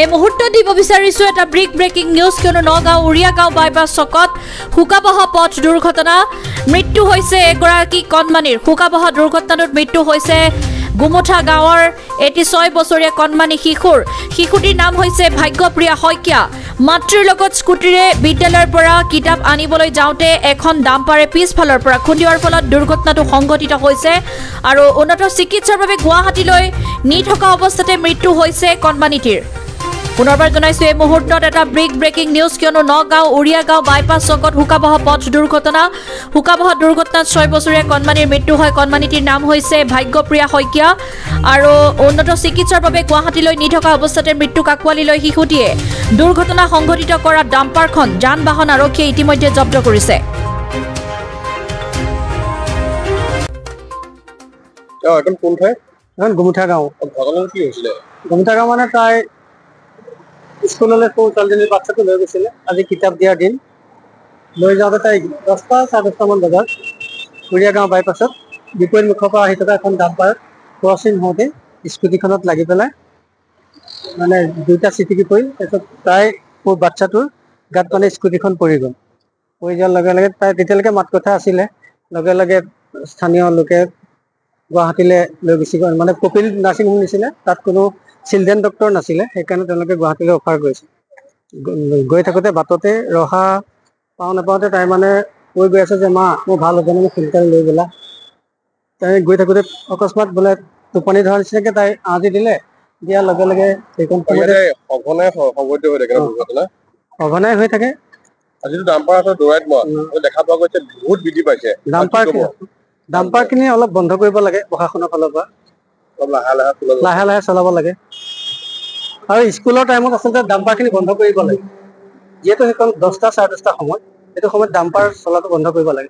এই মুহূৰ্তত দিব বিচাৰিছো এটা ব্ৰেকিং নিউজ কিয়নো নগাঁও উৰিয়াগাঁও বাইপাছ চকত হুকাবহ পথ দুৰ্ঘটনা মৃত্যু হৈছে এগৰাকী কণমানিৰ হুকাবহ দুৰ্ঘটনাত মৃত্যু হৈছে গুমুঠা গাঁৱৰ 86 বছৰীয়া কণমানি শিশুটিৰ নাম হৈছে ভাগ্যপ্ৰিয়া শইকীয়া মাতৃৰ লগত স্কুটিৰে বিদ্যালয়ৰ পৰা কিতাপ আনিবলৈ যাওঁতে এখন ডাম্পাৰে পিছফালৰ পৰা খুন্দিওৱাৰ ফলত দুৰ্ঘটনাটো সংঘটিত হৈছে আৰু উন্নত চিকিৎসাৰ বাবে গুৱাহাটীলৈ নি থকা অৱস্থাতে মৃত্যু হৈছে কণমানিটিৰ পুনৰবাৰ জনাইছো এই মুহূৰ্তত এটা ব্ৰেকিং নিউজ কিয়নো নগাঁও উৰিয়াগাঁও বাইপাছ চকত হুকাবহ পথ দুৰ্ঘটনাত 6 বছৰীয়া কণমানিৰ মৃত্যু হয় কণমানিটিৰ নাম হৈছে ভাগ্যপ্ৰিয়া শইকীয়া আৰু উন্নত চিকিৎসাৰ বাবে গুৱাহাটীলৈ নি থকা অৱস্থাতে মৃত্যুক আঁকোৱালি লৈ শিশুটিয়ে দুৰ্ঘটনা সংঘটিত কৰা ডাম্পাৰখন যান বাহন আৰক্ষীয়ে ইতিমধ্যে জব্দ কৰিছে এখন কোন ঠাই এখন গুমুঠা গাঁও ঘটনা কি হৈছিল গুমুঠা গাঁও মানে তাই স্কুললৈ সৰু ছোৱালীজনীৰ বাচ্ছাটো লৈ গৈছিলে আজি কিতাপ দিয়াৰ দিন লৈ যাওঁতে তাই 10টা 10:30 মান বজাত উৰিয়াগাঁও বাইপাছত বিপৰীত মুখৰ পৰা আহি থকা এখন ডাম্পাৰ ক্ৰচিং হওঁতে স্কুটিখনত লাগি পেলাই মানে দুইটা চিটিকি পৰিল তাৰপিছত তাই মোৰ বাচ্ছাটোৰ গাত মানে স্কুটিখন পৰি গ'ল পৰি যোৱাৰ লগে লগে তাই তেতিয়ালৈকে মাত কথা আছিলে লগে লগে স্থানীয় লোকে গুৱাহাটীলৈ লৈ গুচি গ'ল মানে কপিল নাৰ্ছিং হোম নিছিলে তাত কোনো চিলড্ৰেন ডক্টৰ নাছিলে সেইকাৰণে তেওঁলোকে গুৱাহাটীলৈ অফাৰ কৰিছে গৈ থাকোঁতে বাটতে ৰহা পাওঁ নাপাওঁতে তাই মানে কৈ গৈ আছে যে মা মোৰ ভাল হ'ব মোক সোনকালে লৈ গ'লা তাই গৈ থাকোঁতে অকস্মাত বোলে টোপনি ধৰা নিচিনাকৈ তাই আঁজি দিলে দিয়াৰ লগে লগে সেইখন সঘনাই হৈ থাকে ডাম্পাৰখিনি অলপ বন্ধ কৰিব লাগে প্ৰশাসনৰ ফালৰ পৰা লাহে লাহে চলাব লাগে আৰু স্কুলৰ টাইমত আচলতে ডাম্পাৰখিনি বন্ধ কৰিব লাগে যিহেতু সেইখন 10টা 10:30 সময় সেইটো সময়ত ডাম্পাৰ চলাটো বন্ধ কৰিব লাগে